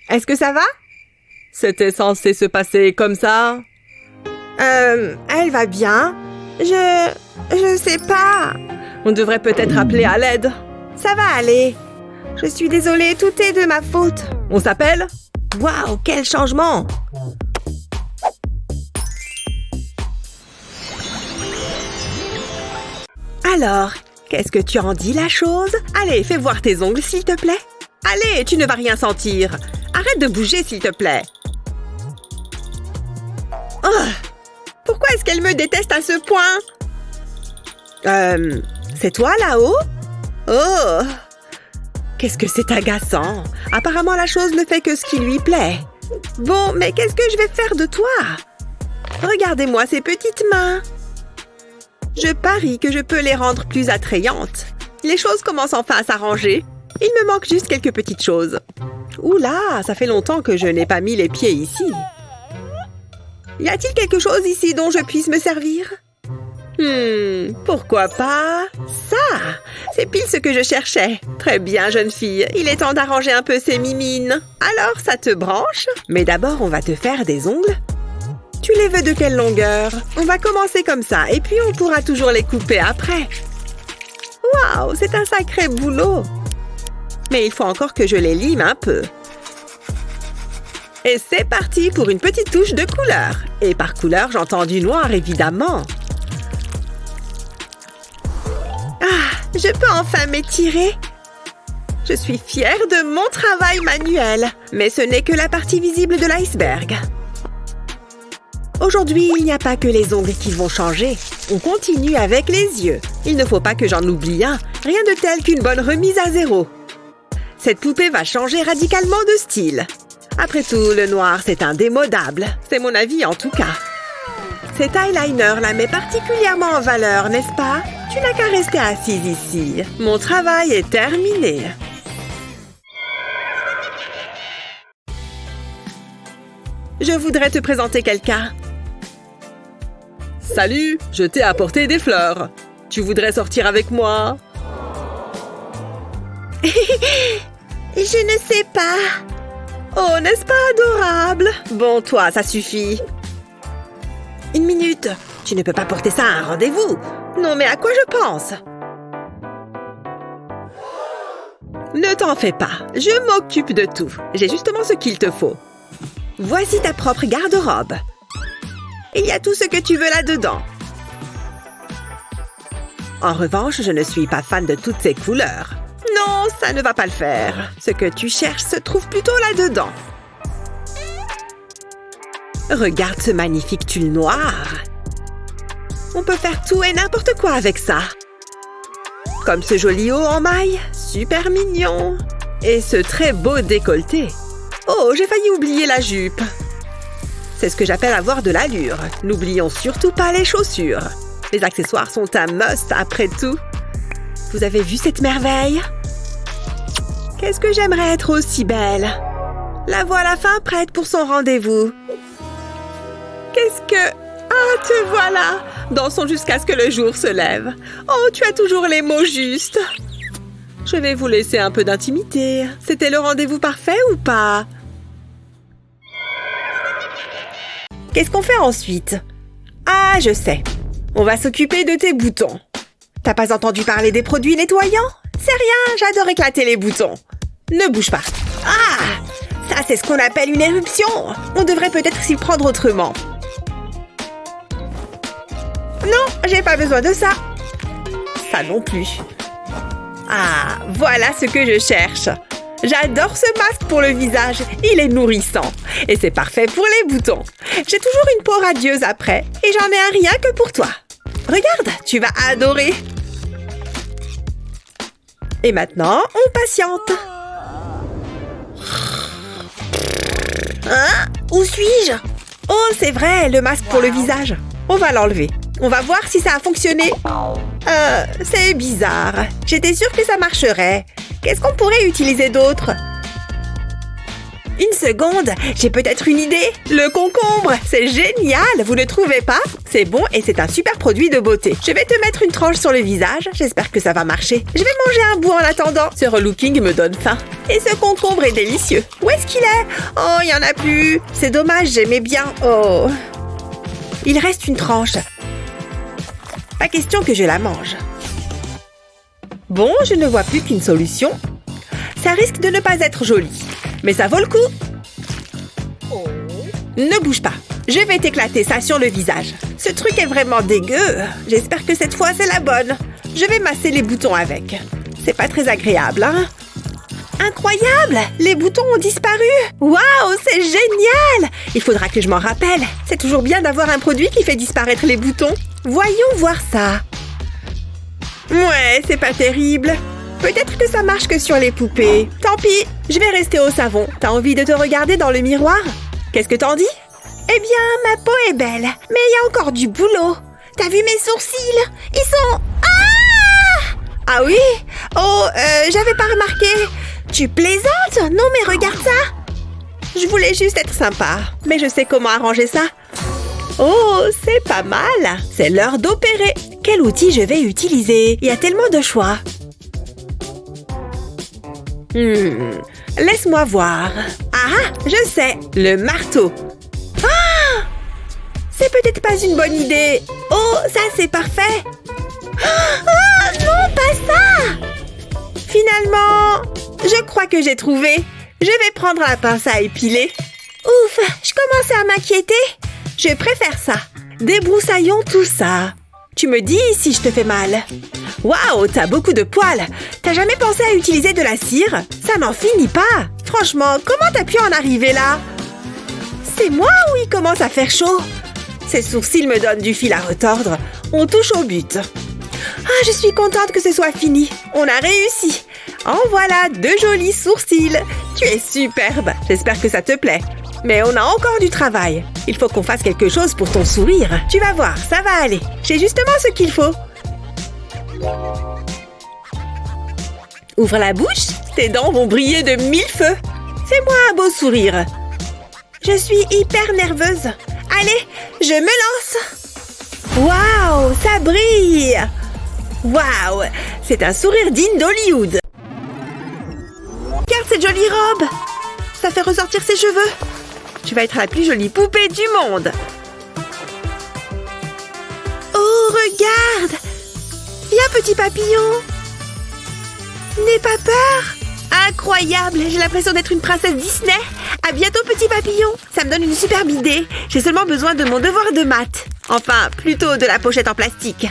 Est-ce que ça va? C'était censé se passer comme ça? Elle va bien. Je sais pas. On devrait peut-être appeler à l'aide. Ça va aller. Je suis désolée, tout est de ma faute. On s'appelle? Waouh, quel changement! Alors, qu'est-ce que tu en dis, la chose? Allez, fais voir tes ongles, s'il te plaît. Allez, tu ne vas rien sentir. Arrête de bouger, s'il te plaît. Oh, pourquoi est-ce qu'elle me déteste à ce point? C'est toi, là-haut? Oh! Qu'est-ce que c'est agaçant. Apparemment, la chose ne fait que ce qui lui plaît. Bon, mais qu'est-ce que je vais faire de toi? Regardez-moi ces petites mains. Je parie que je peux les rendre plus attrayantes. Les choses commencent enfin à s'arranger. Il me manque juste quelques petites choses. Oula, ça fait longtemps que je n'ai pas mis les pieds ici. Y a-t-il quelque chose ici dont je puisse me servir? Pourquoi pas ça? C'est pile ce que je cherchais. Très bien, jeune fille. Il est temps d'arranger un peu ces mimines. Alors, ça te branche? Mais d'abord, on va te faire des ongles. Tu les veux de quelle longueur? On va commencer comme ça, et puis on pourra toujours les couper après. Waouh, c'est un sacré boulot. Mais il faut encore que je les lime un peu. Et c'est parti pour une petite touche de couleur. Et par couleur, j'entends du noir, évidemment. Ah, je peux enfin m'étirer. Je suis fière de mon travail manuel. Mais ce n'est que la partie visible de l'iceberg. Aujourd'hui, il n'y a pas que les ongles qui vont changer. On continue avec les yeux. Il ne faut pas que j'en oublie un. Rien de tel qu'une bonne remise à zéro. Cette poupée va changer radicalement de style. Après tout, le noir, c'est indémodable. C'est mon avis en tout cas. Cet eyeliner la met particulièrement en valeur, n'est-ce pas? Tu n'as qu'à rester assise ici. Mon travail est terminé. Je voudrais te présenter quelqu'un. Salut, je t'ai apporté des fleurs. Tu voudrais sortir avec moi? Je ne sais pas. Oh, n'est-ce pas adorable? Bon, toi, ça suffit. Une minute. Tu ne peux pas porter ça à un rendez-vous. Non, mais à quoi je pense? Ne t'en fais pas. Je m'occupe de tout. J'ai justement ce qu'il te faut. Voici ta propre garde-robe. Il y a tout ce que tu veux là-dedans. En revanche, je ne suis pas fan de toutes ces couleurs. Non, ça ne va pas le faire. Ce que tu cherches se trouve plutôt là-dedans. Regarde ce magnifique tulle noir. On peut faire tout et n'importe quoi avec ça. Comme ce joli haut en maille, super mignon. Et ce très beau décolleté. Oh, j'ai failli oublier la jupe. C'est ce que j'appelle avoir de l'allure. N'oublions surtout pas les chaussures. Les accessoires sont un must après tout. Vous avez vu cette merveille? Qu'est-ce que j'aimerais être aussi belle? La voilà fin prête pour son rendez-vous. Qu'est-ce que... Ah, te voilà! Dansons jusqu'à ce que le jour se lève. Oh, tu as toujours les mots justes. Je vais vous laisser un peu d'intimité. C'était le rendez-vous parfait ou pas? Qu'est-ce qu'on fait ensuite? Ah, je sais. On va s'occuper de tes boutons. T'as pas entendu parler des produits nettoyants? C'est rien, j'adore éclater les boutons. Ne bouge pas. Ah! Ça, c'est ce qu'on appelle une éruption. On devrait peut-être s'y prendre autrement. Non, j'ai pas besoin de ça. Ça non plus. Ah, voilà ce que je cherche. J'adore ce masque pour le visage. Il est nourrissant. Et c'est parfait pour les boutons. J'ai toujours une peau radieuse après. Et j'en ai un rien que pour toi. Regarde, tu vas adorer. Et maintenant, on patiente. Hein? Où suis-je? Oh, c'est vrai, le masque pour le visage. On va l'enlever. On va voir si ça a fonctionné. C'est bizarre. J'étais sûre que ça marcherait. Qu'est-ce qu'on pourrait utiliser d'autre? Une seconde, j'ai peut-être une idée. Le concombre, c'est génial, vous ne trouvez pas? C'est bon et c'est un super produit de beauté. Je vais te mettre une tranche sur le visage. J'espère que ça va marcher. Je vais manger un bout en attendant. Ce relooking me donne faim. Et ce concombre est délicieux. Où est-ce qu'il est? Oh, il n'y en a plus. C'est dommage, j'aimais bien. Oh. Il reste une tranche. Pas question que je la mange. Bon, je ne vois plus qu'une solution. Ça risque de ne pas être joli. Mais ça vaut le coup. Ne bouge pas. Je vais t'éclater ça sur le visage. Ce truc est vraiment dégueu. J'espère que cette fois, c'est la bonne. Je vais masser les boutons avec. C'est pas très agréable, hein? Incroyable! Les boutons ont disparu! Waouh, c'est génial! Il faudra que je m'en rappelle. C'est toujours bien d'avoir un produit qui fait disparaître les boutons. Voyons voir ça. Ouais, c'est pas terrible. Peut-être que ça marche que sur les poupées. Tant pis, je vais rester au savon. T'as envie de te regarder dans le miroir? Qu'est-ce que t'en dis? Eh bien, ma peau est belle, mais il y a encore du boulot. T'as vu mes sourcils? Ils sont... Ah! Ah oui? Oh, j'avais pas remarqué. Tu plaisantes? Non, mais regarde ça. Je voulais juste être sympa, mais je sais comment arranger ça. Oh, c'est pas mal. C'est l'heure d'opérer. Quel outil je vais utiliser? Il y a tellement de choix. Laisse-moi voir. Ah, je sais. Le marteau. Ah! C'est peut-être pas une bonne idée. Oh, ça c'est parfait. Ah, non, pas ça! Finalement, je crois que j'ai trouvé. Je vais prendre la pince à épiler. Ouf, je commençais à m'inquiéter. Je préfère ça. Débroussaillons tout ça. Tu me dis si je te fais mal. Waouh, t'as beaucoup de poils. T'as jamais pensé à utiliser de la cire? Ça n'en finit pas. Franchement, comment t'as pu en arriver là? C'est moi ou il commence à faire chaud? Ces sourcils me donnent du fil à retordre. On touche au but. Ah, je suis contente que ce soit fini. On a réussi. En voilà 2 jolis sourcils. Tu es superbe. J'espère que ça te plaît. Mais on a encore du travail. Il faut qu'on fasse quelque chose pour ton sourire. Tu vas voir, ça va aller. J'ai justement ce qu'il faut. Ouvre la bouche. Tes dents vont briller de 1000 feux. Fais-moi un beau sourire. Je suis hyper nerveuse. Allez, je me lance. Waouh, ça brille. Waouh, c'est un sourire digne d'Hollywood. Regarde cette jolie robe. Ça fait ressortir ses cheveux. Tu vas être la plus jolie poupée du monde. Oh, regarde. Viens, petit papillon. N'aie pas peur. Incroyable. J'ai l'impression d'être une princesse Disney. À bientôt, petit papillon. Ça me donne une superbe idée. J'ai seulement besoin de mon devoir de maths. Enfin, plutôt de la pochette en plastique.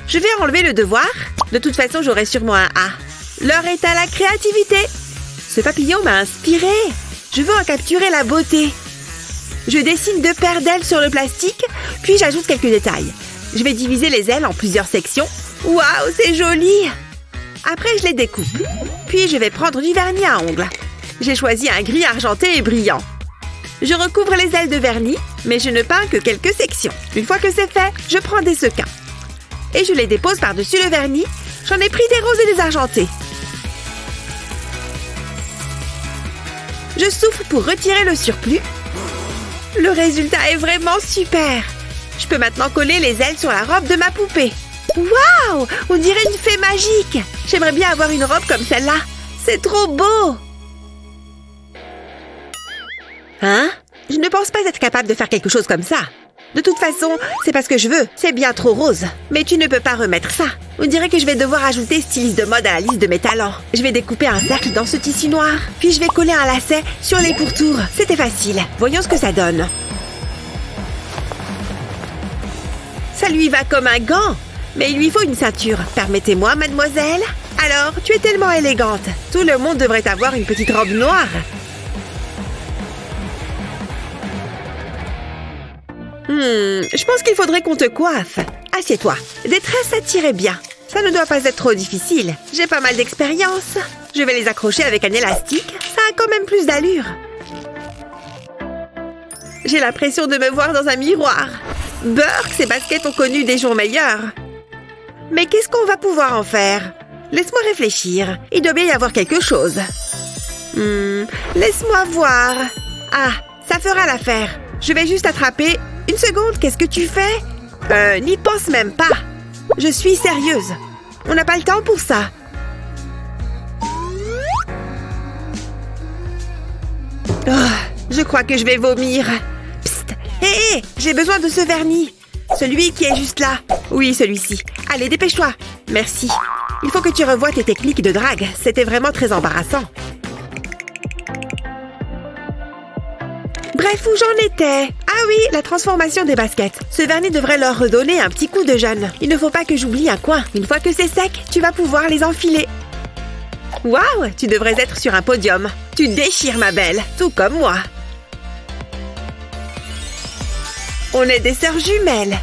Je vais enlever le devoir. De toute façon, j'aurai sûrement un A. L'heure est à la créativité. Ce papillon m'a inspirée. Je veux en capturer la beauté. Je dessine 2 paires d'ailes sur le plastique, puis j'ajoute quelques détails. Je vais diviser les ailes en plusieurs sections. Waouh, c'est joli! Après, je les découpe. Puis, je vais prendre du vernis à ongles. J'ai choisi un gris argenté et brillant. Je recouvre les ailes de vernis, mais je ne peins que quelques sections. Une fois que c'est fait, je prends des sequins. Et je les dépose par-dessus le vernis. J'en ai pris des roses et des argentés. Je souffle pour retirer le surplus. Le résultat est vraiment super. Je peux maintenant coller les ailes sur la robe de ma poupée. Waouh! On dirait une fée magique. J'aimerais bien avoir une robe comme celle-là. C'est trop beau. Hein? Je ne pense pas être capable de faire quelque chose comme ça. De toute façon, c'est pas ce que je veux. C'est bien trop rose. Mais tu ne peux pas remettre ça. On dirait que je vais devoir ajouter styliste de mode à la liste de mes talents. Je vais découper un cercle dans ce tissu noir. Puis je vais coller un lacet sur les pourtours. C'était facile. Voyons ce que ça donne. Ça lui va comme un gant. Mais il lui faut une ceinture. Permettez-moi, mademoiselle. Alors, tu es tellement élégante. Tout le monde devrait avoir une petite robe noire. Je pense qu'il faudrait qu'on te coiffe. Assieds-toi. Des tresses, ça t'irait bien. Ça ne doit pas être trop difficile. J'ai pas mal d'expérience. Je vais les accrocher avec un élastique. Ça a quand même plus d'allure. J'ai l'impression de me voir dans un miroir. Burk, ces baskets ont connu des jours meilleurs. Mais qu'est-ce qu'on va pouvoir en faire? Laisse-moi réfléchir. Il doit bien y avoir quelque chose. Laisse-moi voir. Ah, ça fera l'affaire. Je vais juste attraper... Une seconde, qu'est-ce que tu fais? N'y pense même pas. Je suis sérieuse. On n'a pas le temps pour ça. Oh, je crois que je vais vomir. Psst. Hé, j'ai besoin de ce vernis. Celui qui est juste là. Oui, celui-ci. Allez, dépêche-toi. Merci. Il faut que tu revoies tes techniques de drague. C'était vraiment très embarrassant. Bref, où j'en étais? Ah oui, la transformation des baskets. Ce vernis devrait leur redonner un petit coup de jeune. Il ne faut pas que j'oublie un coin. Une fois que c'est sec, tu vas pouvoir les enfiler. Waouh, tu devrais être sur un podium. Tu déchires, ma belle, tout comme moi. On est des sœurs jumelles.